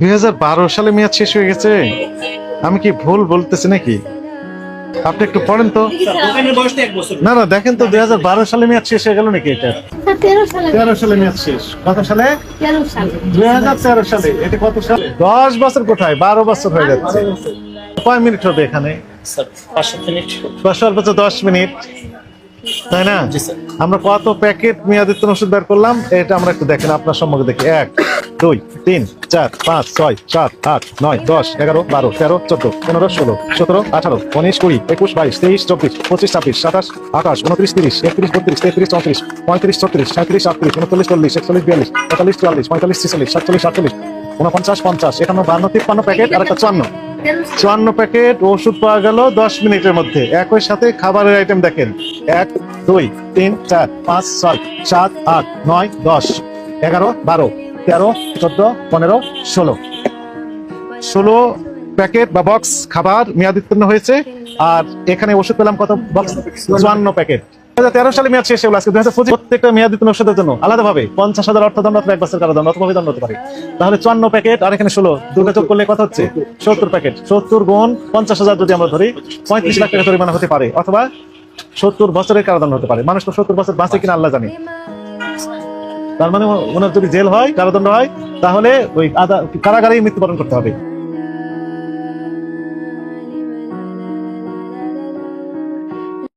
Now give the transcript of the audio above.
2012 সালে মেয়াদ শেষ হয়ে গেছে। আমি কি ভুল বলতেছি নাকি? আপনি একটু পড়েন তো। না না, দেখেন তো 2012 সালে মেয়াদ শেষ হয়ে গেল নাকি? এটা 13 সালে মেয়াদ শেষ। কত সালে? 2013 সালে। এটা কত সালে? 10 বছর কোথায়, 12 বছর হয়ে যাচ্ছে। কয় মিনিট হবে এখানে? 5 মিনিট। 10 মিনিট, তাই না? আমরা কত প্যাকেট মেয়াদোত্তীর্ণ ওষুধ বের করলাম এটা আমরা একটু দেখেন আপনার সম্মুখে। দেখি 1 2 3 4 5 6 7 8 9 10 11 12 13 14 15 16 17 18 19 20 21 22 23 24 25 26 27 28 29 30 31 32 33 34 35 36 37 38 39 40 41 42 43 44 45 46 47 48 49 50 51 52 53 প্যাকেট আর একটা 54 প্যাকেট ওষুধ পাওয়া গেল 10 মিনিটের মধ্যে। একই সাথে খাবারের আইটেম দেখেন 1 2 3 4 5 6 7 8 9 10 11 12 13 14 15 16 প্যাকেট বা বক্স খাবার মেয়াদোত্তীর্ণ হয়েছে। আর এখানে ওষুধ পেলাম কত বক্স? 54 প্যাকেট। 2013 সালে মেয়াদ শেষ হলো, আজকে 2025 প্রত্যেকটা মেয়াদোত্তীর্ণ ওষুধের জন্য আলাদাভাবে 50,000 অর্থদণ্ড অথবা 1 বছর কারাদণ্ড অথবা অভিদণ্ড হতে পারে। তাহলে 54 প্যাকেট আর এখানে 16 দুটো যোগ করলে কত হচ্ছে? 70 প্যাকেট। 70 গুণ 50,000 যদি আমরা ধরি 35 লাখ টাকা জরিমানা হতে পারে অথবা 70 বছরের কারাদণ্ড হতে পারে। মানুষ তো 70 বছর বাঁচে কিনা আল্লাহ জানে। তার মানে ওনার যদি জেল হয়, কারাদণ্ড হয়, তাহলে ওই কারাগারেই মৃত্যুবরণ করতে হবে।